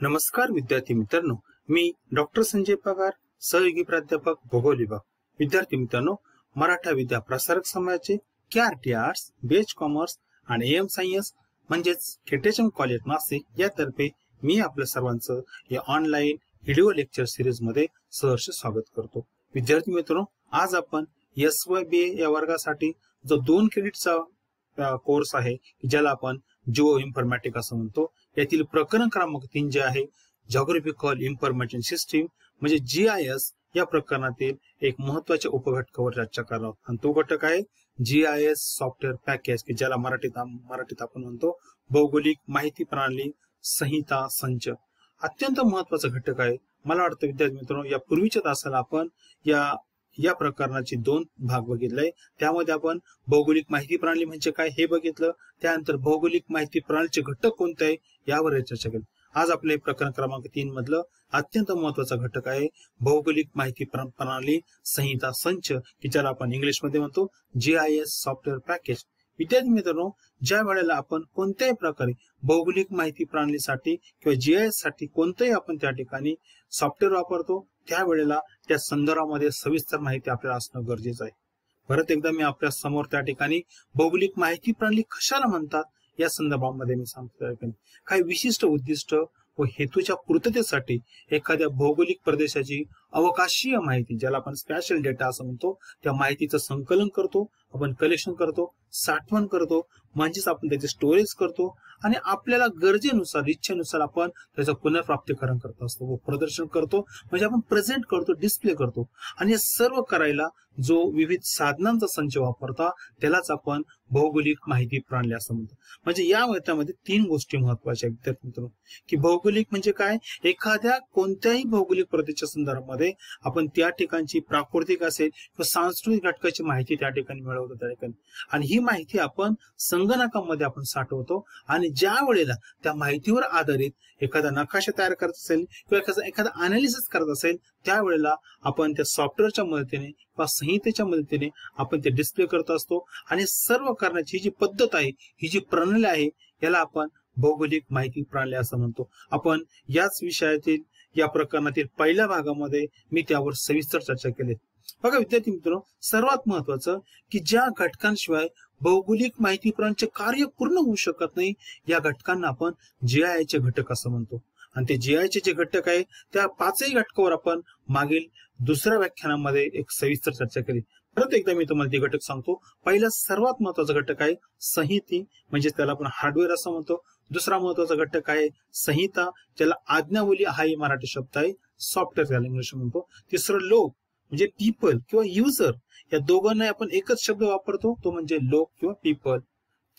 नमस्कार विद्यार्थी मित्रांनो, मी डॉक्टर संजय पगार, सहयोगी प्राध्यापक भूगोल विभाग. विद्यार्थी मित्रांनो, मराठा विद्या प्रसारक समाजाचे KRT आर्ट्स, BH कॉमर्स आणि AM सायन्स म्हणजेच KTHM कॉलेज नाशिक यातर्फे मी आपल्या सर्वांचं या ऑनलाईन व्हिडिओ लेक्चर सिरीज मध्ये सहर्ष स्वागत करतो. विद्यार्थी मित्रांनो, आज आपण SYBA या वर्गासाठी जो 2 क्रेडिटचा कोर्स आहे ज्याला आपण जिओ इन्फॉर्मॅटिक असं म्हणतो, यातील प्रकरण क्रमांक 3 जे आहे जिओग्राफिकल इन्फॉर्मेशन सिस्टीम म्हणजे GIS या प्रकरणातील एक महत्त्वाच्या उपघटकावर चर्चा करणार आहोत. आणि तो घटक आहे GIS सॉफ्टवेअर पॅकेज की ज्याला मराठीत आपण म्हणतो भौगोलिक माहिती प्रणाली संहिता संच. अत्यंत महत्त्वाचा घटक आहे. मला वाटतं विद्यार्थी मित्रांनो, या पूर्वीच्या तासाला आपण या प्रकरणाचे 2 भाग बघितले. त्यामध्ये आपण भौगोलिक माहिती प्रणाली म्हणजे काय हे बघितलं, त्यानंतर भौगोलिक माहिती प्रणालीचे घटक कोणते आहे यावर चर्चा केली. आज आपले प्रकरण क्रमांक 3 मधलं अत्यंत महत्त्वाचा घटक आहे भौगोलिक माहिती प्रणाली संहिता संच की ज्याला आपण इंग्लिश मध्ये म्हणतो GIS सॉफ्टवेअर पॅकेज. विद्यार्थी मित्रांनो, ज्या वेळेला आपण कोणत्याही प्रकारे भौगोलिक माहिती प्रणालीसाठी किंवा GIS साठी कोणतेही आपण त्या ठिकाणी सॉफ्टवेअर वापरतो त्यावेळेला त्या संदर्भामध्ये सविस्तर माहिती आपल्याला असणं गरजेचं आहे. परत एकदा मी आपल्या समोर त्या ठिकाणी भौगोलिक माहिती प्रणाली कशाला म्हणतात या संदर्भामध्ये मी सांगतो. काही विशिष्ट उद्दिष्ट व हेतूच्या पूर्ततेसाठी एखाद्या भौगोलिक प्रदेशाची अवकाशीय माहिती ज्याला आपण स्पॅशियल डेटा असं म्हणतो त्या माहितीचं संकलन करतो, आपण कलेक्शन करतो, साठवण करतो, म्हणजेच आपण त्याचे स्टोरेज करतो आणि आपल्याला गरजेनुसार इच्छेनुसार आपण त्याचं पुनर्प्राप्तीकरण करत असतो व प्रदर्शन करतो, म्हणजे आपण प्रेझेंट करतो, डिस्प्ले करतो. आणि हे सर्व करायला जो विविध साधनांचा संच वापरता त्यालाच आपण भौगोलिक माहिती प्रणाली असं म्हणतो. म्हणजे या त्यामध्ये 3 गोष्टी महत्वाच्या आहेत विद्यार्थी मित्रांनो, की भौगोलिक म्हणजे काय, एखाद्या कोणत्याही भौगोलिक प्रदेशाच्या संदर्भामध्ये आपण त्या ठिकाणची प्राकृतिक असेल किंवा सांस्कृतिक घटकाची माहिती त्या ठिकाणी मिळवतो त्या ठिकाणी, आणि ही माहिती आपण संगणकामध्ये आपण साठवतो. आणि ज्या वेळेला त्या माहितीवर आधारित एखादा नकाशा तयार करत असेल किंवा एखादा अनालिसिस करत असेल त्यावेळेला आपण त्या सॉफ्टवेअरच्या मदतीने किंवा संहितेच्या मदतीने आपण ते डिस्प्ले करत असतो. आणि सर्व करण्याची जी पद्धत आहे, ही जी प्रणाली आहे याला आपण भौगोलिक माहिती प्रणाली असं म्हणतो. आपण याच विषयातील या प्रकरणातील पहिल्या भागामध्ये मी त्यावर सविस्तर चर्चा केली. बघा विद्यार्थी मित्रांनो, सर्वात महत्वाचं की ज्या घटकांशिवाय भौगोलिक माहिती प्रणालीचे कार्य पूर्ण होऊ शकत नाही या घटकांना आपण GIS चे घटक असं म्हणतो. आणि ते GIS चे जे घटक आहे त्या 5ही घटकावर आपण मागील दुसऱ्या व्याख्यानामध्ये एक सविस्तर चर्चा केली. परत एकदा मी तुम्हाला ते घटक सांगतो. पहिला सर्वात महत्वाचा घटक आहे संहिती, म्हणजे त्याला आपण हार्डवेअर असं म्हणतो. दुसरा महत्वाचा घटक आहे संहिता, ज्याला आज्ञावली हा ही मराठी शब्द आहे, सॉफ्टवेअर त्याला इंग्लिश म्हणतो. तिसरं लोक म्हणजे पीपल किंवा युजर, या दोघांना आपण एकच शब्द वापरतो तो म्हणजे लोक किंवा पीपल.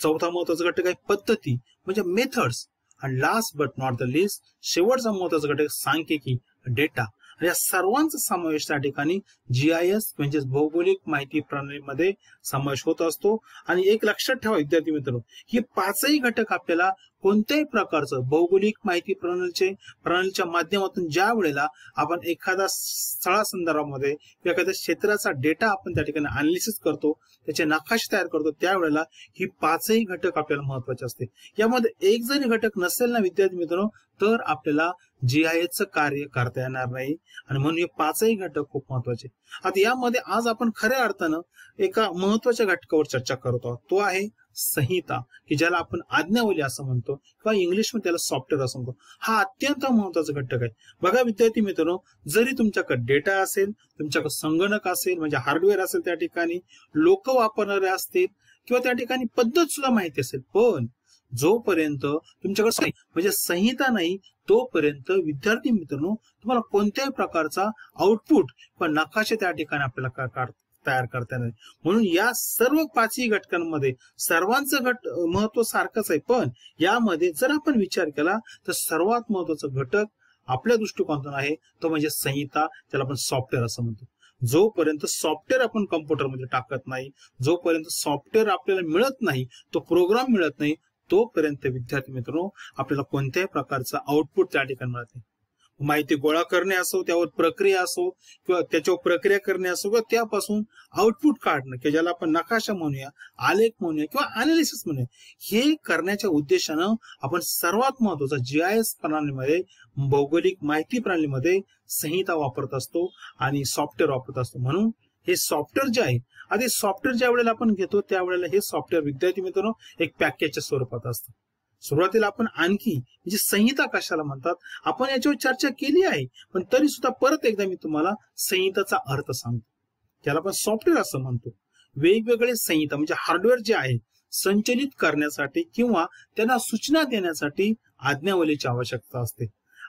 चौथा महत्वाचा घटक आहे पद्धती म्हणजे मेथड्स. आणि last but not the list शेवटचा महत्वाचा घटक सांख्यिकी डेटा. या सर्वांचा समावेश त्या ठिकाणी GIS म्हणजे भौगोलिक माहिती प्रणालीमध्ये समावेश होत असतो. आणि एक लक्षात ठेवा विद्यार्थी मित्रांनो, हे 5ही घटक आपल्याला कोणत्याही प्रकारचं भौगोलिक माहिती प्रणालीच्या माध्यमातून ज्या वेळेला आपण एखादा स्थळासंदर्भामध्ये किंवा एखाद्या क्षेत्राचा डेटा आपण त्या ठिकाणी अनालिसिस करतो, त्याचे नकाशे तयार करतो, त्यावेळेला ही 5ही घटक आपल्याला महत्वाचे असते. यामध्ये एक जरी घटक नसेल ना विद्यार्थी मित्रांनो तर आपल्याला GISचं कार्य करता येणार नाही. आणि म्हणून हे 5ही घटक खूप महत्वाचे. आता यामध्ये आज आपण खऱ्या अर्थानं एका महत्वाच्या घटकावर चर्चा करत आहोत, तो आहे संहिता की ज्याला आपण आज्ञावली असं म्हणतो किंवा इंग्लिश मध्ये त्याला सॉफ्टवेअर असं म्हणतो. हा अत्यंत महत्वाचा घटक आहे. बघा विद्यार्थी मित्रांनो, जरी तुमच्याकडे डेटा असेल, तुमच्याकडे संगणक असेल म्हणजे हार्डवेअर असेल, त्या ठिकाणी लोक वापरणारे असतील किंवा त्या ठिकाणी पद्धत सुद्धा माहिती असेल, पण जोपर्यंत तुमच्याकडे म्हणजे संहिता नाही तोपर्यंत विद्यार्थी मित्रांनो तुम्हाला कोणत्याही प्रकारचा आउटपुट पण नकाशे त्या ठिकाणी आपल्याला तयार करता येणार. म्हणून या सर्व 5ही घटकांमध्ये सर्वांचं महत्व सारखंच आहे, पण यामध्ये जर आपण विचार केला तर सर्वात महत्वाचा घटक आपल्या दृष्टिकोनातून आहे तो म्हणजे संहिता, ज्याला आपण सॉफ्टवेअर असं म्हणतो. जोपर्यंत सॉफ्टवेअर आपण कम्प्युटरमध्ये टाकत नाही, जोपर्यंत सॉफ्टवेअर आपल्याला मिळत नाही, तो प्रोग्राम मिळत नाही, तोपर्यंत विद्यार्थी मित्रांनो आपल्याला कोणत्याही प्रकारचा आउटपुट त्या ठिकाणी मिळत नाही. माहिती गोळा करणे असो, त्यावर प्रक्रिया असो किंवा त्याच्यावर प्रक्रिया करणे असो किंवा त्यापासून आउटपुट काढणं किंवा ज्याला आपण नकाशा म्हणूया, आलेख म्हणूया किंवा अनालिसिस म्हणूया, हे करण्याच्या उद्देशानं आपण सर्वात महत्वाचा GIS प्रणालीमध्ये, भौगोलिक माहिती प्रणालीमध्ये संहिता वापरत असतो आणि सॉफ्टवेअर वापरत असतो. म्हणून हे सॉफ्टवेअर जे आहे, आता सॉफ्टवेअर ज्या वेळेला आपण घेतो त्यावेळेला हे सॉफ्टवेअर विद्यार्थी मित्रांनो एक पॅकेजच्या स्वरूपात असतं. सुरुवातीला आपण आणखी म्हणजे संहिता कशाला म्हणतात आपण याच्यावर चर्चा केली आहे, पण तरी सुद्धा परत एकदा मी तुम्हाला संहिताचा अर्थ सांगतो. त्याला आपण सॉफ्टवेअर असं म्हणतो. वेगवेगळे संहिता म्हणजे हार्डवेअर जे आहे संचलित करण्यासाठी किंवा त्यांना सूचना देण्यासाठी आज्ञावलीची आवश्यकता असते.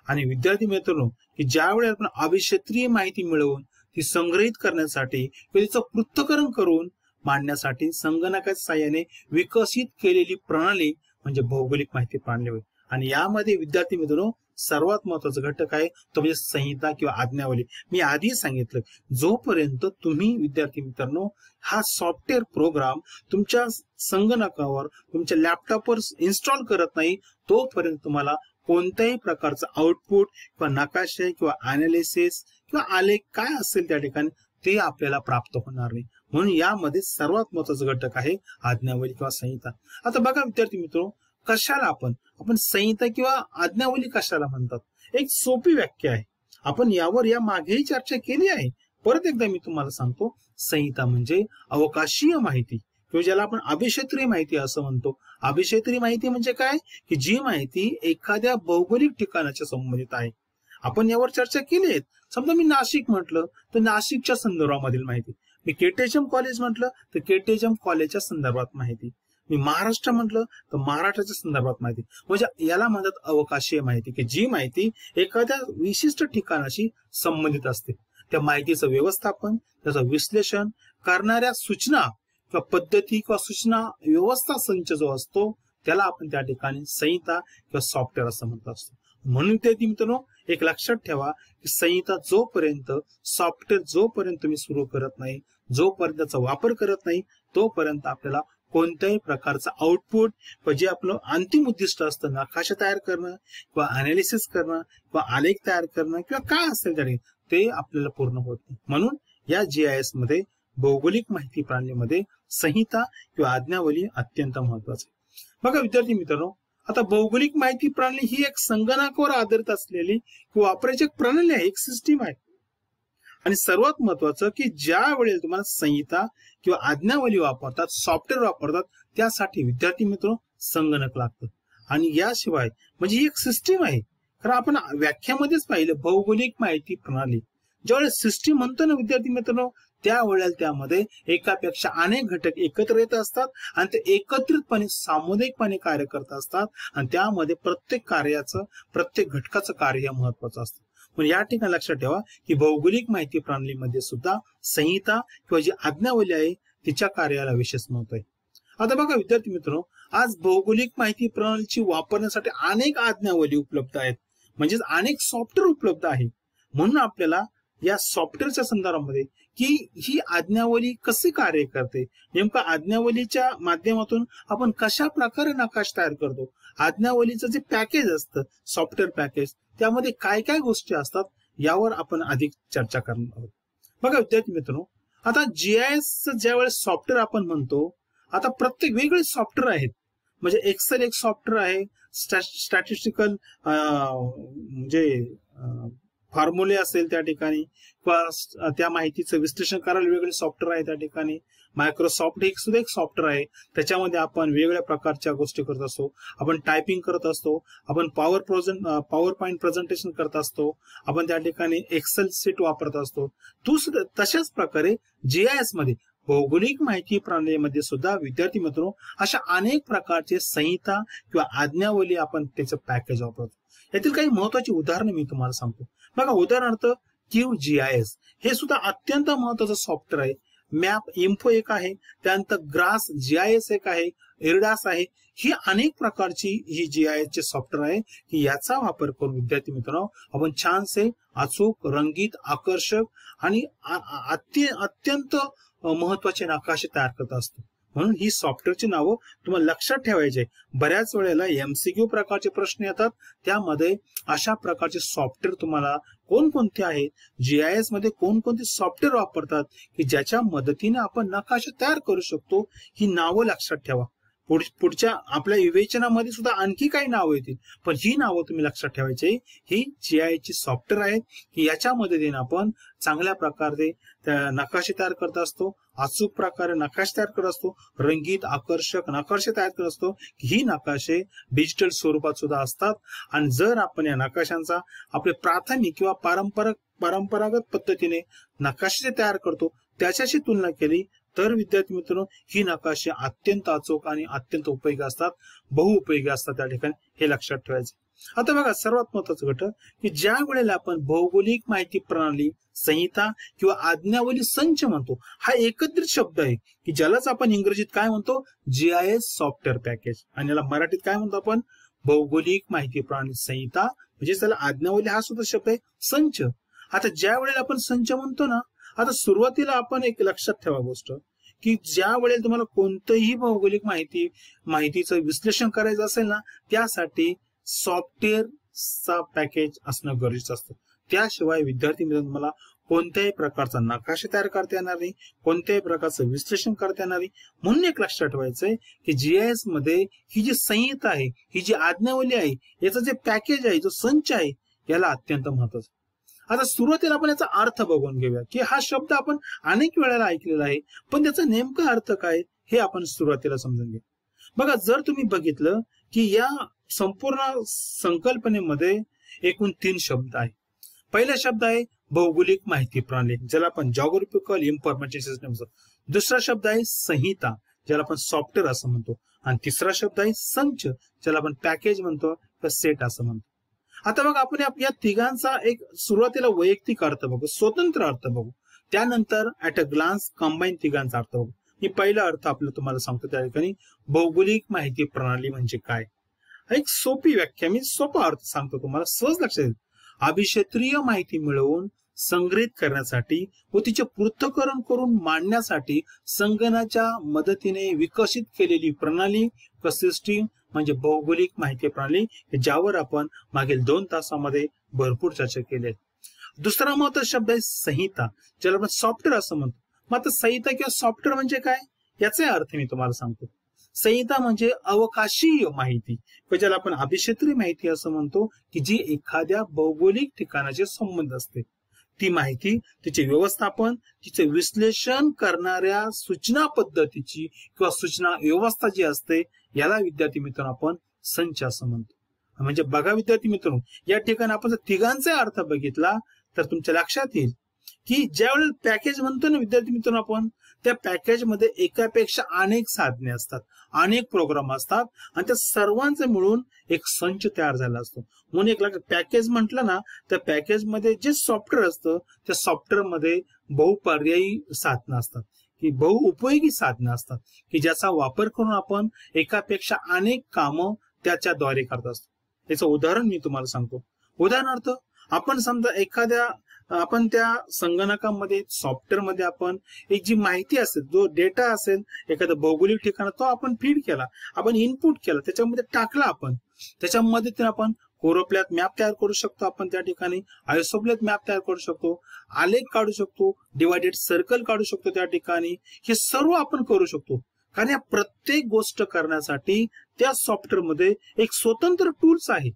आणि विद्यार्थी मित्रांनो की ज्या वेळेला आपण अभिक्षेत्रीय माहिती मिळवून ती संग्रहित करण्यासाठी किंवा तिचं पृथक्करण करून मांडण्यासाठी संगणकाच्या साहाय्याने विकसित केलेली प्रणाली म्हणजे भौगोलिक माहिती प्रणाली होय. आणि यामध्ये विद्यार्थी मित्रांनो सर्वात महत्वाचा घटक आहे तो म्हणजे संहिता किंवा आज्ञावली. मी आधी सांगितलं जोपर्यंत तुम्ही विद्यार्थी मित्रांनो हा सॉफ्टवेअर प्रोग्राम तुमच्या संगणकावर तुमच्या लॅपटॉपवर इन्स्टॉल करत नाही तोपर्यंत तुम्हाला कोणत्याही प्रकारचं आउटपुट किंवा नकाशे किंवा अनालिसिस किंवा आलेख काय असेल त्या ठिकाणी ते आपल्याला प्राप्त होणार नाही. म्हणून यामध्ये सर्वात महत्वाचा घटक आहे आज्ञावली किंवा संहिता. आता बघा विद्यार्थी मित्रो कशाला आपण संहिता किंवा आज्ञावली कशाला म्हणतात. एक सोपी व्याख्या आहे, आपण यावर या मागेही चर्चा केली आहे. परत एकदा मी तुम्हाला सांगतो, संहिता म्हणजे अवकाशीय माहिती किंवा ज्याला आपण अभिक्षेत्रीय माहिती असं म्हणतो. अभिक्षेत्रीय माहिती म्हणजे काय की जी माहिती एखाद्या भौगोलिक ठिकाणाच्या संबंधित आहे. आपण यावर चर्चा केली आहे. समजा मी नाशिक म्हटलं तर नाशिकच्या संदर्भामधील माहिती, मी केटीएचएम कॉलेज म्हटलं तर केटीएचएम कॉलेजच्या संदर्भात माहिती, मी महाराष्ट्र म्हटलं तर महाराष्ट्राच्या संदर्भात माहिती. म्हणजे याला म्हणतात अवकाशीय माहिती की जी माहिती एखाद्या विशिष्ट ठिकाणाशी संबंधित असते. त्या माहितीचं व्यवस्थापन, त्याचं विश्लेषण करणाऱ्या सूचना किंवा पद्धती किंवा सूचना व्यवस्था संच जो असतो त्याला आपण त्या ठिकाणी संहिता किंवा सॉफ्टवेअर असं म्हणत असतो. म्हणून ते मित्रांनो एक लक्षात ठेवा की संहिता जोपर्यंत सॉफ्टवेअर जोपर्यंत तुम्ही सुरू करत नाही, जोपर्यंत त्याचा वापर करत नाही तोपर्यंत आपल्याला कोणत्याही प्रकारचं आउटपुट जे आपलं अंतिम उद्दिष्ट असतं नकाशा तयार करणं किंवा अनालिसिस करणं किंवा आलेख तयार करणं किंवा काय असेल तरी ते आपल्याला पूर्ण होत नाही. म्हणून या GIS मध्ये भौगोलिक माहिती प्रणालीमध्ये संहिता किंवा आज्ञावली अत्यंत महत्वाची. बघा विद्यार्थी मित्रांनो आता भौगोलिक माहिती प्रणाली ही एक संगणकावर आधारित असलेली किंवा वापरायची एक प्रणाली आहे, एक सिस्टीम आहे. आणि सर्वात महत्वाचं की ज्या वेळेला तुम्हाला संहिता किंवा आज्ञावली वापरतात, सॉफ्टवेअर वापरतात त्यासाठी विद्यार्थी मित्र संगणक लागतं. आणि याशिवाय म्हणजे ही एक सिस्टीम आहे. कारण आपण व्याख्यामध्येच पाहिलं भौगोलिक माहिती प्रणाली ज्यावेळेस सिस्टीम म्हणतो ना विद्यार्थी मित्रांनो त्यावेळेला त्यामध्ये एकापेक्षा अनेक घटक एकत्र येत असतात आणि ते एकत्रितपणे सामुदायिकपणे कार्य करत असतात आणि त्यामध्ये प्रत्येक घटकाचं कार्य महत्वाचं असतं. पण या ठिकाणी लक्षात ठेवा की भौगोलिक माहिती प्रणालीमध्ये सुद्धा संहिता किंवा जी आज्ञावली आहे तिच्या कार्याला विशेष महत्व आहे. आता बघा विद्यार्थी मित्रांनो आज भौगोलिक माहिती प्रणालीची वापरण्यासाठी अनेक आज्ञावली उपलब्ध आहेत, म्हणजेच अनेक सॉफ्टवेअर उपलब्ध आहे. म्हणून आपल्याला या सॉफ्टवेअरच्या संदर्भामध्ये की ही आज्ञावली कसे कार्य करते, नेमका आज्ञावलीच्या माध्यमातून आपण कशा प्रकारे नकाशा तयार करतो, आज्ञावलीचं जे पॅकेज असतं सॉफ्टवेअर पॅकेज त्यामध्ये काय काय गोष्टी असतात यावर आपण अधिक चर्चा करणार आहोत. बघा विद्यार्थी मित्रांनो आता GIS ज्यावेळेस सॉफ्टवेअर आपण म्हणतो आता प्रत्येक वेगळे सॉफ्टवेअर आहेत. म्हणजे एक्सेल एक सॉफ्टवेअर आहे, स्टॅटिस्टिकल म्हणजे फॉर्म्युले असेल त्या ठिकाणी किंवा त्या माहितीचं विश्लेषण करायला वेगळे सॉफ्टवेअर आहे त्या ठिकाणी. मायक्रोसॉफ्ट हे सुद्धा एक सॉफ्टवेअर आहे, त्याच्यामध्ये आपण वेगवेगळ्या प्रकारच्या गोष्टी करत असतो, आपण टायपिंग करत असतो, आपण पॉवर पॉइंट प्रेझेंटेशन करत असतो, आपण त्या ठिकाणी एक्सेल शीट वापरत असतो. तशाच प्रकारे GIS मध्ये भौगोलिक माहिती प्रणालीमध्ये सुद्धा विद्यार्थी मित्रांनो अशा अनेक प्रकारचे संहिता किंवा आज्ञावली आपण त्याचं पॅकेज वापरतो. यातील काही महत्वाची उदाहरणं मी तुम्हाला सांगतो. बघा उदाहरणार्थ QGIS हे सुद्धा अत्यंत महत्वाचं सॉफ्टवेअर आहे. मॅप इन्फो एक आहे, त्यानंतर ग्रास GIS एक आहे, इरडास आहे. ही अनेक प्रकारची ही GIS चे सॉफ्टवेअर आहे की याचा वापर करून विद्यार्थी मित्रांनो आपण छानसे अचूक रंगीत आकर्षक आणि अत्यंत महत्वाचे नकाशे तयार करत असतो. म्हणून ही सॉफ्टवेअरची नावं तुम्हाला लक्षात ठेवायची आहे. बऱ्याच वेळेला एमसीक्यू प्रकारचे प्रश्न येतात, त्यामध्ये अशा प्रकारचे सॉफ्टवेअर तुम्हाला कोणकोणते आहेत, जीआयएस मध्ये कोणकोणते सॉफ्टवेअर वापरतात की ज्याच्या मदतीने आपण नकाशा तयार करू शकतो, ही नावं लक्षात ठेवा. पुढच्या आपल्या विवेचनामध्ये सुद्धा आणखी काही नावं येतील, पण ही नावं तुम्ही लक्षात ठेवायची. ही जीआयएस ची सॉफ्टवेअर आहेत की याच्या मदतीने आपण चांगल्या प्रकारे नकाशे तयार करत असतो, अचूक प्रकारे नकाशे तयार करत असतो, रंगीत आकर्षक नकाशे तयार करत असतो. ही नकाशे डिजिटल स्वरूपात सुद्धा असतात. आणि जर आपण या नकाशांचा आपले प्राथमिक किंवा परंपरागत पद्धतीने नकाशे तयार करतो त्याच्याशी तुलना केली तर विद्यार्थी मित्रांनो, ही नकाशे अत्यंत अचूक आणि अत्यंत उपयोगी असतात, बहुउपयोगी असतात त्या ठिकाणी, हे लक्षात ठेवायचे. आता बघा, सर्वात महत्वाचं घटक की ज्या वेळेला आपण भौगोलिक माहिती प्रणाली संहिता किंवा आज्ञावली संच म्हणतो, हा एकत्रित शब्द आहे की ज्यालाच आपण इंग्रजीत काय म्हणतो, जीआयएस सॉफ्टवेअर पॅकेज, आणि याला मराठीत काय म्हणतो आपण, भौगोलिक माहिती प्रणाली संहिता, म्हणजे त्याला आज्ञावली हा सुद्धा शब्द आहे, संच. आता ज्या वेळेला आपण संच म्हणतो ना, आता सुरुवातीला आपण एक लक्षात ठेवा गोष्ट की ज्या वेळेला तुम्हाला कोणतंही भौगोलिक माहितीचं विश्लेषण करायचं असेल ना, त्यासाठी सॉफ्टवेअरचा पॅकेज असणं गरजेचं असतं. त्याशिवाय विद्यार्थी मित्रांनो तुम्हाला कोणत्याही प्रकारचा नकाशा तयार करता येणार नाही, कोणत्याही प्रकारचं विश्लेषण करता येणार नाही. म्हणून एक लक्षात ठेवायचंय की जीआयएस मध्ये ही जी संहिता आहे, ही जी आज्ञावली आहे, याचं जे पॅकेज आहे, जो संच आहे, याला अत्यंत महत्वाचं. आता सुरुवातीला आपण याचा अर्थ बघून घेऊया की हा शब्द आपण अनेक वेळेला ऐकलेला आहे, पण त्याचा नेमका अर्थ काय हे आपण सुरुवातीला समजून घेऊ. बघा, जर तुम्ही बघितलं की या संपूर्ण संकल्पनेमध्ये एकूण 3 शब्द आहे. पहिला शब्द आहे भौगोलिक माहिती प्रणाली, ज्याला आपण जॉग्राफिकल इन्फॉर्मेशन सिस्टम. दुसरा शब्द आहे संहिता, ज्याला आपण सॉफ्टवेअर असं म्हणतो. आणि तिसरा शब्द आहे संच, ज्याला आपण पॅकेज म्हणतो किंवा सेट असं म्हणतो. आता बघा, आपण या तिघांचा एक सुरुवातीला वैयक्तिक अर्थ बघू, स्वतंत्र अर्थ बघू, त्यानंतर ऍट अ ग्लान्स कंबाईन तिघांचा अर्थ बघू. ही पहिला अर्थ आपल्याला तुम्हाला सांगतो त्या ठिकाणी, भौगोलिक माहिती प्रणाली म्हणजे काय. एक सोपी व्याख्या, मी सोपा अर्थ सांगतो तुम्हाला, सहज लक्षात येईल. अभिक्षेत्रीय माहिती मिळवून संग्रहित करण्यासाठी व तिचे पृथक्करण करून मांडण्यासाठी संगणकाच्या मदतीने विकसित केलेली प्रणाली सिस्टीम म्हणजे भौगोलिक माहिती प्रणाली, ज्यावर आपण मागील 2 तासामध्ये भरपूर चर्चा केली आहे. दुसरा महत्वाचा शब्द आहे संहिता, ज्याला आपण सॉफ्टवेअर असं म्हणतो. मग आता संहिता किंवा सॉफ्टवेअर म्हणजे काय, याचा अर्थ मी तुम्हाला सांगतो. संहिता म्हणजे अवकाशीय माहिती, ज्याला आपण अभिक्षेत्रीय माहिती असं म्हणतो, की जी एखाद्या भौगोलिक ठिकाणाचे संबंध असते. ती माहिती, तिचे व्यवस्थापन, तिचे विश्लेषण करणाऱ्या सूचना पद्धतीची किंवा सूचना व्यवस्था जी असते, याला विद्यार्थी मित्रांनो आपण संच असं म्हणतो. म्हणजे बघा विद्यार्थी मित्रांनो, या ठिकाणी आपण जर तिघांचा अर्थ बघितला तर तुमच्या लक्षात येईल की ज्यावेळेला पॅकेज म्हणतो ना विद्यार्थी मित्रांनो आपण, त्या पॅकेज मध्ये एकापेक्षा अनेक साधने असतात, अनेक प्रोग्राम असतात, आणि त्या सर्वांचे मिळून एक संच तयार झाला असतो. म्हणून एक पॅकेज म्हटलं ना, त्या पॅकेज मध्ये जे सॉफ्टवेअर असतं, त्या सॉफ्टवेअर मध्ये बहुपर्यायी साधनं असतात, की बहुउपयोगी साधनं असतात, की ज्याचा वापर करून आपण एकापेक्षा अनेक कामं त्याच्याद्वारे करत असतो. याचं उदाहरण मी तुम्हाला सांगतो. उदाहरणार्थ, आपण समजा आपण त्या संगणकामध्ये सॉफ्टवेअर मध्ये आपण एक जी माहिती असेल, जो डेटा असेल एखाद्या भौगोलिक ठिकाणा, तो आपण फीड केला, आपण इनपुट केला, त्याच्यामध्ये टाकला. आपण त्याच्या मदतीने आपण कोरोप्लॅथ मॅप तयार करू शकतो, आपण त्या ठिकाणी आयसोप्लॅथ मॅप तयार करू शकतो, आलेख काढू शकतो, डिवायडेड सर्कल काढू शकतो त्या ठिकाणी. हे सर्व आपण करू शकतो, कारण या प्रत्येक गोष्ट करण्यासाठी त्या सॉफ्टवेअर मध्ये एक स्वतंत्र टूल्स आहे.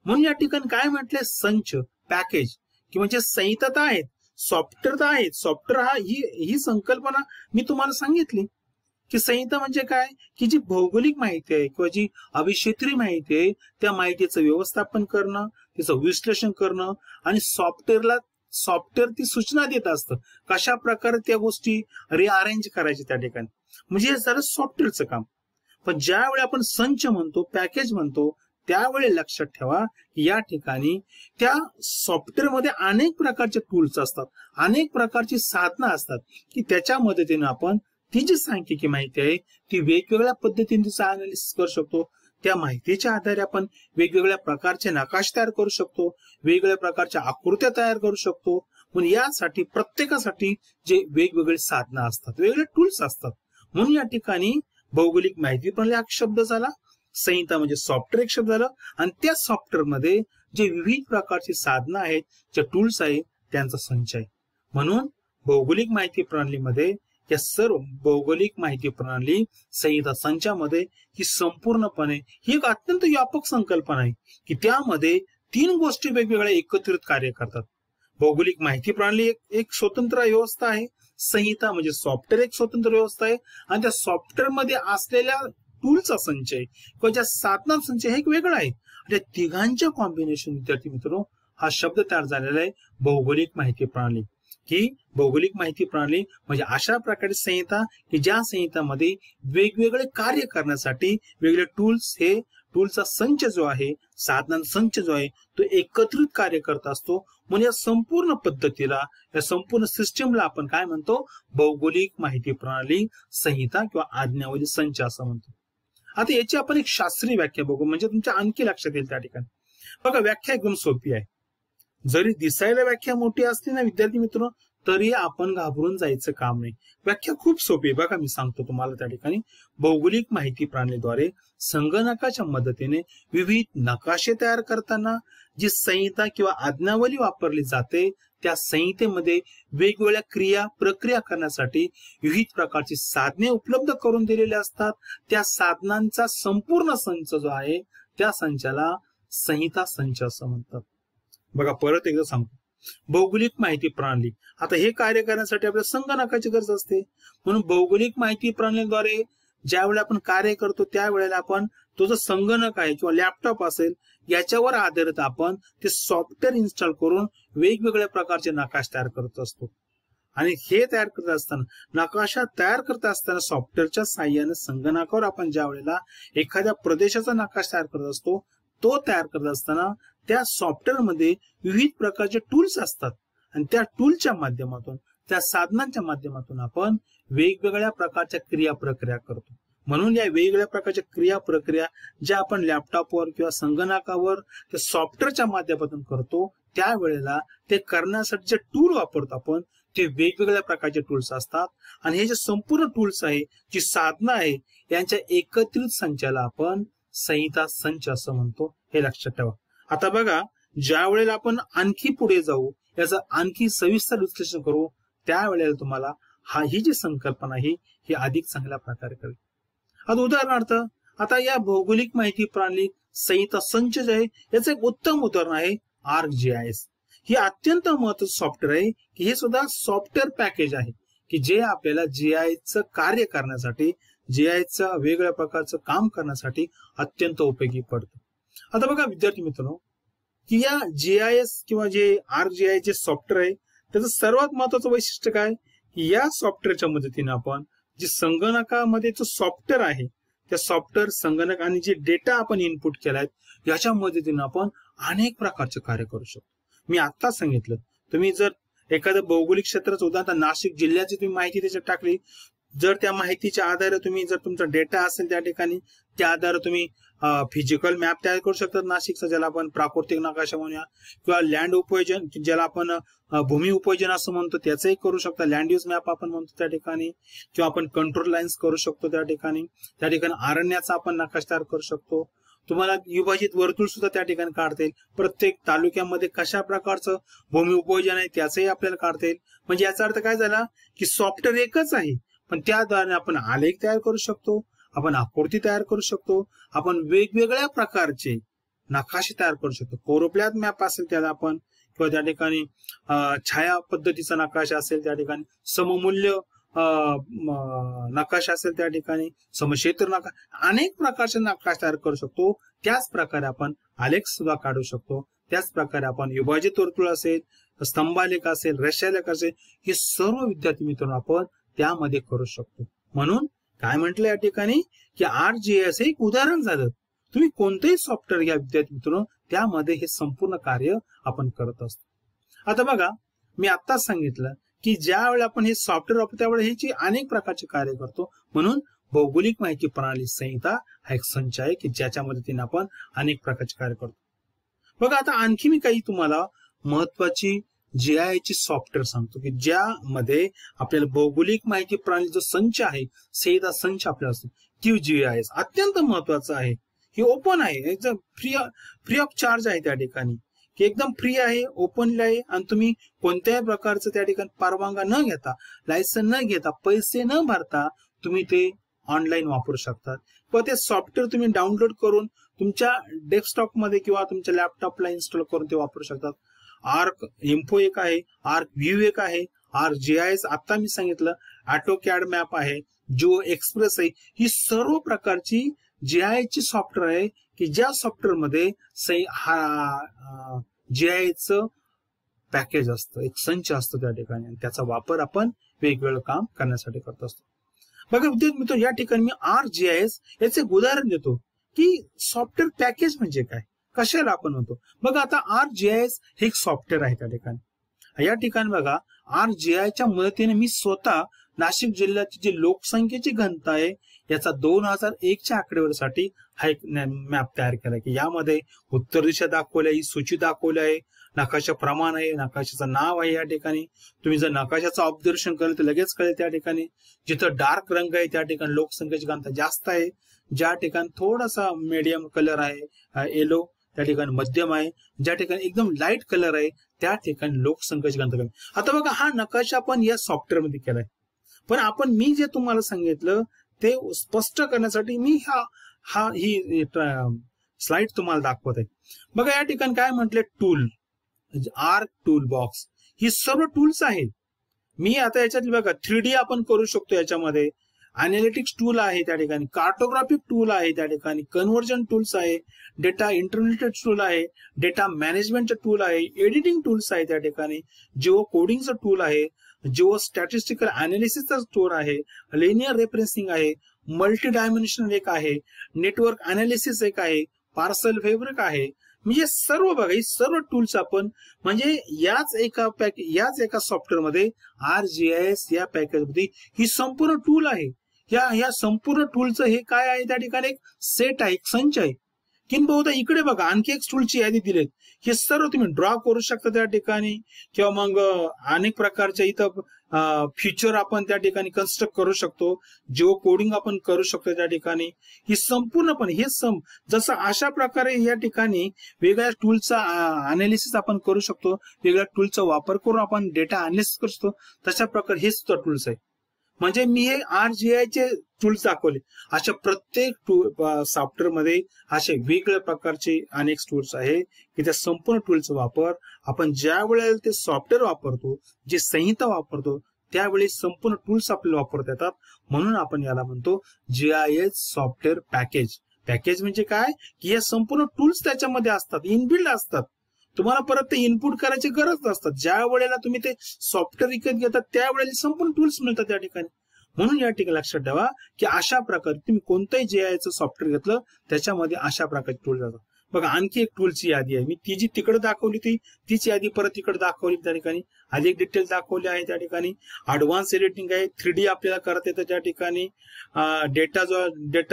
म्हणून या ठिकाणी काय म्हटलंय, संच, पॅकेज किंवा जे संहिता आहेत, सॉफ्टवेअर तर आहेत. सॉफ्टवेअर ही संकल्पना मी तुम्हाला सांगितली की संहिता म्हणजे काय, की जी भौगोलिक माहिती आहे किंवा जी अभिक्षेत्रीय माहिती आहे, त्या माहितीचं व्यवस्थापन करणं, तिचं विश्लेषण करणं, आणि सॉफ्टवेअर ती सूचना देत असतं कशा प्रकारे त्या गोष्टी रिअरेंज करायच्या त्या ठिकाणी. म्हणजे हे झालं सॉफ्टवेअरचं काम. पण ज्यावेळी आपण संच म्हणतो, पॅकेज म्हणतो, त्यावेळी लक्षात ठेवा की या ठिकाणी त्या सॉफ्टवेअर मध्ये अनेक प्रकारचे टूल्स असतात, अनेक प्रकारची साधनं असतात, की त्याच्या मदतीने आपण ती जी सांख्यिकी माहिती आहे ती वेगवेगळ्या पद्धतीने तिचं अनालिसिस करू शकतो. त्या माहितीच्या आधारे आपण वेगवेगळ्या प्रकारचे नकाशे तयार करू शकतो, वेगवेगळ्या प्रकारच्या आकृत्या तयार करू शकतो. पण यासाठी प्रत्येकासाठी जे वेगवेगळे साधनं असतात, वेगवेगळे टूल्स असतात. म्हणून या ठिकाणी भौगोलिक माहिती प्रणाली हा शब्द झाला, संहिता म्हणजे सॉफ्टवेअर एक शब्द झालं, आणि त्या सॉफ्टवेअर मध्ये जे विविध प्रकारची साधनं आहेत, जे टूल्स आहेत, त्यांचा संच आहे. म्हणून भौगोलिक माहिती प्रणालीमध्ये या सर्व भौगोलिक माहिती प्रणाली संहिता संचामध्ये ही संपूर्णपणे ही एक अत्यंत व्यापक संकल्पना आहे की त्यामध्ये 3 गोष्टी वेगवेगळ्या एकत्रित कार्य करतात. भौगोलिक माहिती प्रणाली एक स्वतंत्र व्यवस्था आहे, संहिता म्हणजे सॉफ्टवेअर एक स्वतंत्र व्यवस्था आहे, आणि त्या सॉफ्टवेअर मध्ये असलेल्या टूलचा संच आहे किंवा ज्या साधनांचा संच हे एक वेगळा आहे. या तिघांच्या कॉम्बिनेशन विद्यार्थी मित्रांनो हा शब्द तयार झालेला आहे भौगोलिक माहिती प्रणाली. की भौगोलिक माहिती प्रणाली म्हणजे अशा प्रकारची संहिता की ज्या संहितामध्ये वेगवेगळे कार्य करण्यासाठी वेगवेगळे टूल्स, हे टूलचा संच जो आहे, साधनांचा संच जो आहे तो एकत्रित कार्य करत असतो. म्हणजे या संपूर्ण पद्धतीला, या संपूर्ण सिस्टीमला आपण काय म्हणतो, भौगोलिक माहिती प्रणाली संहिता किंवा आज्ञावली संच असं म्हणतो. आता याची आपण एक शास्त्रीय व्याख्या बघू, म्हणजे तुमच्या आणखी लक्षात येईल. त्या ठिकाणी बघा व्याख्या एकदम सोपी आहे. जरी दिसायला व्याख्या मोठी असली ना विद्यार्थी मित्र, तरी आपण घाबरून जायचं काम नाही. व्याख्या खूप सोपी आहे. बघा मी सांगतो तुम्हाला. त्या ठिकाणी भौगोलिक माहिती प्रणालीद्वारे संगणकाच्या मदतीने विविध नकाशे तयार करताना जी संहिता किंवा आज्ञावली वापरली जाते, त्या संहितेमध्ये वेगवेगळ्या क्रिया प्रक्रिया करण्यासाठी विविध प्रकारची साधने उपलब्ध करून दिलेली असतात. त्या साधनांचा संपूर्ण संच जो आहे त्या संचाला संहिता संच असं म्हणतात. बघा परत एकदा सांगतो, भौगोलिक माहिती प्रणाली, आता हे कार्य करण्यासाठी आपल्याला संगणकाची गरज असते. म्हणून भौगोलिक माहिती प्रणालीद्वारे ज्या वेळेला आपण कार्य करतो त्यावेळेला आपण तो जो संगणक आहे किंवा लॅपटॉप असेल याच्यावर आधारित आपण ते सॉफ्टवेअर इन्स्टॉल करून वेगवेगळ्या प्रकारचे नकाशे तयार करत असतो. आणि हे तयार करत असताना, नकाशा तयार करत असताना सॉफ्टवेअरच्या साहाय्याने संगणकावर आपण ज्या वेळेला एखाद्या प्रदेशाचा नकाशा तयार करत असतो, तो तयार करत असताना त्या सॉफ्टवेअर मध्ये विविध प्रकारचे टूल्स असतात आणि त्या टूलच्या माध्यमातून, त्या साधनांच्या माध्यमातून आपण वेगवेगळ्या प्रकारच्या क्रिया प्रक्रिया करतो. म्हणून या वेगवेगळ्या प्रकारच्या क्रिया प्रक्रिया ज्या आपण लॅपटॉपवर किंवा संगणकावर त्या सॉफ्टवेअरच्या माध्यमातून करतो, त्यावेळेला ते करण्यासाठी जे टूल वापरतो आपण ते वेगवेगळ्या प्रकारचे टूल्स असतात. आणि हे जे संपूर्ण टूल्स आहे, जी साधनं आहे, यांच्या एकत्रित संचाला आपण संहिता संच असं म्हणतो. हे लक्षात ठेवा. आता बघा, ज्या वेळेला आपण आणखी पुढे जाऊ, याचं आणखी सविस्तर विश्लेषण करू, त्यावेळेला तुम्हाला ही जी संकल्पना आहे ही अधिक चांगल्या प्रकारे कळेल. आता उदाहरणार्थ, आता या भौगोलिक माहिती प्रणाली संहिता संच जे आहे याचं एक उत्तम उदाहरण आहे ArcGIS. ही अत्यंत महत्वाचं सॉफ्टवेअर आहे की हे सुद्धा सॉफ्टवेअर पॅकेज आहे की जे आपल्याला GIS कार्य करण्यासाठी, GIS वेगवेगळ्या प्रकारचं काम करण्यासाठी अत्यंत उपयोगी पडतं. आता बघा विद्यार्थी मित्रांनो, की या GIS किंवा जे ArcGIS जे सॉफ्टवेअर आहे त्याचं सर्वात महत्वाचं वैशिष्ट्य काय, की या सॉफ्टवेअरच्या मदतीने आपण जे संगणकामध्ये जो सॉफ्टवेअर आहे त्या सॉफ्टवेअर, संगणक आणि जे डेटा आपण इनपुट केलाय याच्या मदतीने आपण अनेक प्रकारचे कार्य करू शकतो. मी आता सांगितलं, तुम्ही जर एखाद्या भौगोलिक क्षेत्राचं उदाहरण नाशिक जिल्ह्याची तुम्ही माहिती त्याच्यात टाकली, जर त्या माहितीच्या आधारे तुम्ही, जर तुमचा डेटा असेल त्या ठिकाणी, त्या आधारे तुम्ही फिजिकल मॅप तयार करू शकतात नाशिकचा, ज्याला आपण प्राकृतिक नकाशा म्हणूया, किंवा लँड उपयोजन ज्याला आपण भूमी उपयोजन असं म्हणतो त्याचंही करू शकता, लँड यूज मॅप आपण म्हणतो त्या ठिकाणी, किंवा आपण कंट्रोल लाईन्स करू शकतो त्या ठिकाणी अरण्याचा आपण नकाशा तयार करू शकतो. तुम्हाला विभाजित वर्तुळ सुद्धा त्या ठिकाणी काढता येईल. प्रत्येक तालुक्यामध्ये कशा प्रकारचं भूमी उपयोजन आहे त्याचंही आपल्याला काढता येईल. म्हणजे याचा अर्थ काय झाला की सॉफ्टवेअर एकच आहे, पण त्याद्वारे आपण आलेख तयार करू शकतो, आपण आकृती तयार करू शकतो, आपण वेगवेगळ्या प्रकारचे नकाशे तयार करू शकतो. कोरोप्लान मॅप असेल त्याला आपण, किंवा त्या ठिकाणी छाया पद्धतीचा नकाशा असेल त्या ठिकाणी, सममूल्य नकाशा असेल त्या ठिकाणी, समक्षेत्र नकाशा, अनेक प्रकारचे नकाशे तयार करू शकतो. त्याच प्रकारे आपण आलेख सुद्धा काढू शकतो. त्याच प्रकारे आपण विभाजित वर्तुळ असेल, स्तंभालेख असेल, रेषालेख असेल, हे सर्व विद्यार्थी मित्रांनो आपण त्यामध्ये करू शकतो. म्हणून काय म्हटलं या ठिकाणी की ArcGIS हे एक उदाहरण झालं. तुम्ही कोणतेही सॉफ्टवेअर घ्या विद्यार्थी मित्रांनो, त्यामध्ये हे संपूर्ण कार्य आपण करत असतो. आता बघा, मी आत्ताच सांगितलं की ज्या वेळेला आपण हे सॉफ्टवेअर वापरतो त्यावेळेला ह्याची अनेक प्रकारचे कार्य करतो. म्हणून भौगोलिक माहिती प्रणाली संहिता हा एक संच आहे की ज्याच्या मदतीने आपण अनेक प्रकारचे कार्य करतो. बघा, आता आणखी मी काही तुम्हाला महत्वाची GIS ची सॉफ्टवेअर सांगतो की ज्यामध्ये आपल्याला भौगोलिक माहिती प्रणाली जो संच आहे, सेदा संच आपल्याला असतो, ती GIS अत्यंत महत्वाचं आहे. ही ओपन आहे, एकदम फ्री ऑफ चार्ज आहे त्या ठिकाणी, की एकदम फ्री आहे, ओपनली आहे, आणि तुम्ही कोणत्याही प्रकारचं त्या ठिकाणी परवानगी न घेता, लायसन न घेता, पैसे न भरता तुम्ही ते ऑनलाईन वापरू शकतात. किंवा ते सॉफ्टवेअर तुम्ही डाउनलोड करून तुमच्या डेस्कटॉप मध्ये किंवा तुमच्या लॅपटॉपला इन्स्टॉल करून ते वापरू शकतात. आर्क इन्फो एक आहे, आर्क व्ह्यू एक आहे, आर्क GIS आता मी सांगितलं, ऑटोकॅड मॅप आहे, जो एक्सप्रेस आहे. ही सर्व प्रकारची GIS ची सॉफ्टवेअर आहे की ज्या सॉफ्टवेअर मध्ये GIS च पॅकेज असतं, एक संच असतो त्या ठिकाणी, आणि त्याचा वापर आपण वेगवेगळं काम करण्यासाठी करत असतो. बघा विद्यार्थी मित्र, या ठिकाणी मी ArcGIS याचे एक उदाहरण देतो की सॉफ्टवेअर पॅकेज म्हणजे काय, कशाला आपण म्हणतो. बघा आता ArcGIS हे एक सॉफ्टवेअर आहे त्या ठिकाणी. या ठिकाणी बघा ArcGIS च्या मदतीने मी स्वतः नाशिक जिल्ह्याची जी लोकसंख्येची घनता आहे याचा 2001च्या आकडेवारीसाठी हा एक मॅप तयार केला, की यामध्ये उत्तर दिशा दाखवल्या, ही सूची दाखवली आहे, नकाशा प्रमाण आहे, नकाशाचं नाव आहे. या ठिकाणी तुम्ही जर नकाशाचं ऑब्झर्वेशन केलं तर लगेच कळेल. त्या ठिकाणी जिथं डार्क रंग आहे त्या ठिकाणी लोकसंख्येची घनता जास्त आहे, ज्या ठिकाणी थोडासा मीडियम कलर आहे येलो त्या ठिकाणी मध्यम आहे, ज्या ठिकाणी एकदम लाईट कलर आहे त्या ठिकाणी लोकसंख्येची घनता कमी. आता बघा हा नकाशा आपण या सॉफ्टवेअर मध्ये केलाय, पण आपण मी जे तुम्हाला सांगितलं ते स्पष्ट करण्यासाठी मी ही स्लाइड तुम्हाला दाखवत आहे. बघा या ठिकाणी काय म्हटले, टूल, आर्क टूल बॉक्स, ही सर्व टूल्स आहेत. मी आता याच्यात बघा 3D आपण करू शकतो, याच्यामध्ये अनालिटिक्स टूल आहे त्या ठिकाणी, कार्टोग्राफिक टूल आहे त्या ठिकाणी, कन्व्हर्जन टूल्स आहे, डेटा इंटरप्रिटेशन टूल आहे, डेटा मॅनेजमेंटचं टूल आहे, एडिटिंग टूल्स आहे त्या ठिकाणी, जिओ कोडिंगचं टूल आहे, जिओ स्टॅटिस्टिकल अनालिसिसचा टूल आहे, लिनियर रेफरन्सिंग आहे, मल्टी डायमेन्शनल एक आहे, नेटवर्क अनालिसिस एक आहे, पार्सल फॅब्रिक आहे. म्हणजे सर्व बघा ही सर्व टूल्स आपण म्हणजे याच एका सॉफ्टवेअर मध्ये ArcGIS या पॅकेज मध्ये ही संपूर्ण टूल आहे. या संपूर्ण टूलचं हे काय आहे त्या ठिकाणी एक सेट आहे, एक संच आहे. किंबहुना इकडे बघा आणखी एक टूलची यादी दिलीत, हे सर्व तुम्ही ड्रॉ करू शकता त्या ठिकाणी, किंवा मग अनेक प्रकारच्या इथं फीचर आपण त्या ठिकाणी कन्स्ट्रक्ट करू शकतो, जिओ कोडिंग आपण करू शकतो त्या ठिकाणी. ही संपूर्णपणे हे जसं अशा प्रकारे या ठिकाणी वेगळ्या टूलचा अनालिसिस आपण करू शकतो, वेगळ्या टूलचा वापर करून आपण डेटा अनालिसिस करू शकतो, तशा प्रकारे हे सुद्धा टूल्स आहे. म्हणजे मी हे ArcGIS चे टूल्स दाखवले. अशा प्रत्येक सॉफ्टवेअर मध्ये असे वेगवेगळ्या प्रकारचे अनेक टूल्स आहे की त्या संपूर्ण टूलचा वापर आपण ज्या वेळेला ते सॉफ्टवेअर वापरतो, जे संहिता वापरतो, त्यावेळी संपूर्ण टूल्स आपल्याला वापरता येतात. म्हणून आपण याला म्हणतो GIS सॉफ्टवेअर पॅकेज. पॅकेज म्हणजे काय की या संपूर्ण टूल्स त्याच्यामध्ये असतात, इनबिल्ड असतात. तुम्हाला परत ते इनपुट करायची गरज नसतात. ज्या वेळेला तुम्ही ते सॉफ्टवेअर विकत घेतात त्यावेळेला संपूर्ण टूल्स मिळतात त्या ठिकाणी. म्हणून या ठिकाणी लक्षात ठेवा की अशा प्रकारे तुम्ही कोणत्याही GIS सॉफ्टवेअर घेतलं त्याच्यामध्ये अशा प्रकारचे टूल्स असतात. बघा आणखी एक टूलची यादी आहे, मी ती जी तिकडे दाखवली तीच यादी परत इकडे दाखवली त्या ठिकाणी, अधिक डिटेल दाखवले आहे त्या ठिकाणी. ऍडव्हान्स एडिटिंग आहे, 3D आपल्याला करता येतं त्या ठिकाणी. डेटा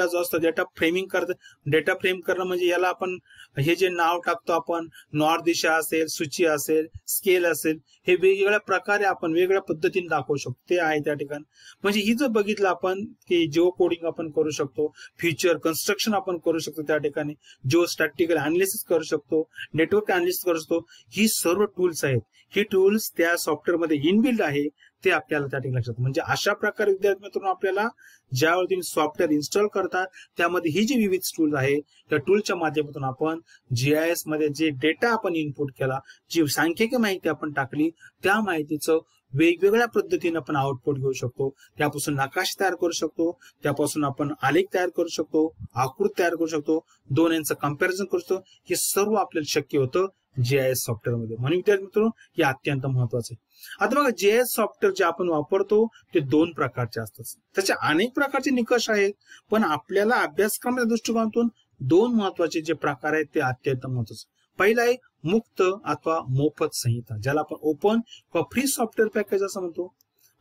जो असतो डेटा फ्रेमिंग करत, डेटा फ्रेम करणं म्हणजे याला आपण हे जे नाव टाकतो आपण, नॉर्थ दिशा असेल, सूची असेल, स्केल असेल, हे वेगवेगळ्या प्रकारे आपण वेगवेगळ्या पद्धतीने दाखवू शकतो, ते आहे त्या ठिकाणी. म्हणजे ही जर बघितलं आपण की जिओ कोडिंग आपण करू शकतो, फ्युचर कन्स्ट्रक्शन आपण करू शकतो त्या ठिकाणी, जिओ स्टॅटिस्टिकल अनालिसिस करू शकतो, नेटवर्क अनालिसिस करू शकतो. ही सर्व टूल्स आहेत. ही टूल्स त्या सॉफ्टवेअर मध्ये इनबिल्ड आहे, ते आपल्याला त्या ठिकाणी लक्षात. म्हणजे अशा प्रकारे विद्यार्थी मित्रांनो आपल्याला ज्यावेळी तुम्ही सॉफ्टवेअर इन्स्टॉल करतात त्यामध्ये ही जी विविध टूल्स आहे त्या टूलच्या माध्यमातून आपण GIS मध्ये जे डेटा आपण इनपुट केला, जी सांख्यिकी माहिती आपण टाकली, त्या माहितीचं वेगवेगळ्या पद्धतीने आपण आउटपुट घेऊ शकतो. त्यापासून नकाशा तयार करू शकतो, त्यापासून आपण आलेख तयार करू शकतो, आकृती तयार करू शकतो, दोन यांचं कंपॅरिझन करू शकतो. हे सर्व आपल्याला शक्य होतं GIS सॉफ्टवेअर मध्ये. म्हणून विद्यार्थी मित्रांनो हे अत्यंत महत्वाचं आहे. आता बघा GIS सॉफ्टवेअर जे आपण वापरतो ते दोन प्रकारचे असतात. त्याचे अनेक प्रकारचे निकष आहेत, पण आपल्याला अभ्यासक्रमाच्या दृष्टिकोनातून दोन महत्वाचे जे प्रकार आहेत ते अत्यंत महत्वाचे. पहिला आहे मुक्त अथवा मोफत संहिता, ज्याला आपण ओपन किंवा फ्री सॉफ्टवेअर पॅकेज असं म्हणतो.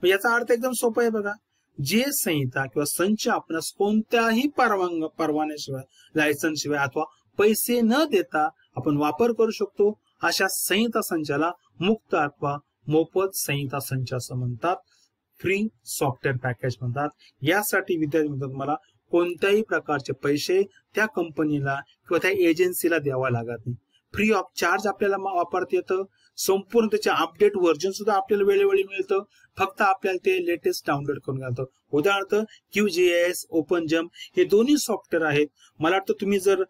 याचा अर्थ एकदम सोपा आहे बघा. जे संहिता किंवा संच आपणास कोणत्याही परवान्याशिवाय, लायसन्स शिवाय अथवा पैसे न देता आपण वापर करू शकतो अशा संहिता संचाला मुक्त अथवा मोफत संहिता संच असं म्हणतात, फ्री सॉफ्टवेअर पॅकेज म्हणतात. यासाठी विद्यार्थी मित्रांनो तुम्हाला कोणत्याही प्रकारचे पैसे त्या कंपनीला किंवा त्या एजन्सीला द्यावा लागत नाही. फ्री ऑफ चार्ज आपल्याला वापरता येतं. संपूर्ण त्याचे अपडेट व्हर्जन सुद्धा आपल्याला वेळोवेळी मिळतं. फक्त आपल्याला ते लेटेस्ट डाउनलोड करून घ्यायचं. उदाहरणार्थ QGIS, OpenJump हे दोन्ही सॉफ्टवेअर आहेत. मला वाटतं तुम्ही जर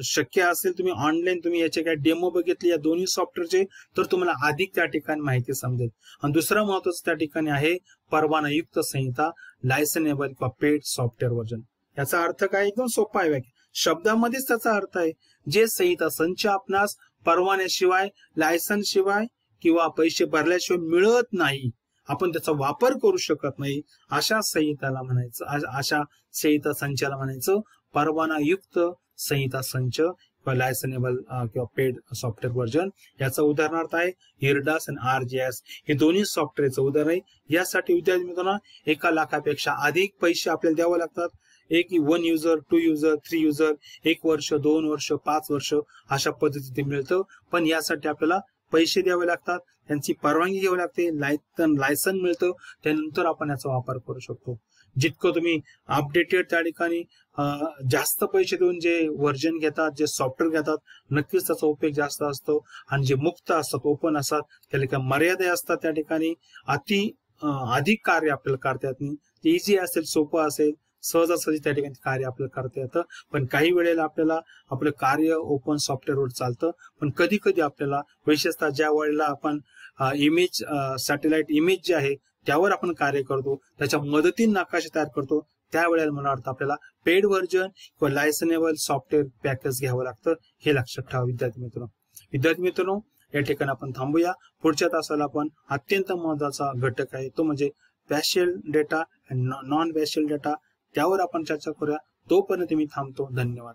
शक्य असेल तुम्ही ऑनलाईन तुम्ही याचे काही डेमो बघितले या दोन्ही सॉफ्टवेअरचे तर तुम्हाला अधिक त्या ठिकाणी माहिती समजेल. आणि दुसरा महत्वाचं त्या ठिकाणी आहे परवानायुक्त संहिता, लायसनेबल किंवा पेड सॉफ्टवेअर व्हर्जन. याचा अर्थ काय एकदम सोपा आहे. शब्दामध्येच त्याचा अर्थ आहे जे संहिता संच आपणास परवान्याशिवाय, लायसन्स शिवाय किंवा पैसे भरल्याशिवाय मिळत नाही, आपण त्याचा वापर करू शकत नाही, अशा संहिताला म्हणायचं, अशा संहिता संचाला म्हणायचं परवानायुक्त संहिता संच किंवा लायसनेबल किंवा पेड सॉफ्टवेअर व्हर्जन. याचं उदाहरणार्थ आहे IRDAS आणि RGIS हे दोन्ही सॉफ्टवेअरचं उदाहरण आहे. यासाठी विद्यार्थी मित्रांनो 1 लाखापेक्षा अधिक पैसे आपल्याला द्यावे लागतात. 1 युजर, 2 युजर, 3 युजर, 1 वर्ष, 2 वर्ष, 5 वर्ष अशा पद्धतीने मिळतं. पण यासाठी आपल्याला पैसे द्यावे लागतात, त्यांची परवानगी घ्यावी लागते, लायसन मिळतं, त्यानंतर आपण याचा वापर करू शकतो. जितकं तुम्ही अपडेटेड त्या ठिकाणी जास्त पैसे देऊन जे व्हर्जन घेतात, जे सॉफ्टवेअर घेतात, नक्कीच त्याचा उपयोग जास्त असतो. आणि जे मुक्त असतात, ओपन असतात, त्याला काही मर्यादा असतात. त्या ठिकाणी अधिक कार्य आपल्याला करता येत नाही. इझी असेल, सोपं असेल, सहजासहजी त्या ठिकाणी कार्य आपल्याला करता येतं. पण काही वेळेला आपल्याला आपलं कार्य ओपन सॉफ्टवेअरवर चालतं. पण कधी कधी आपल्याला विशेषतः ज्या वेळेला आपण इमेज, सॅटेलाइट इमेज जे आहे त्यावर आपण कार्य करतो, त्याच्या मदतीने नकाशे तयार करतो, त्यावेळेला मला वाटतं आपल्याला पेड व्हर्जन किंवा लायसनेबल सॉफ्टवेअर पॅकेज घ्यावं लागतं. हे लक्षात ठेवा विद्यार्थी मित्रांनो. या ठिकाणी आपण थांबूया. पुढच्या तासाला आपण अत्यंत महत्वाचा घटक आहे तो म्हणजे स्पॅशियल डेटा आणि नॉन स्पॅशियल डेटा, त्यावर आपण चर्चा करूया. तोपर्यंत मी थांबतो. धन्यवाद.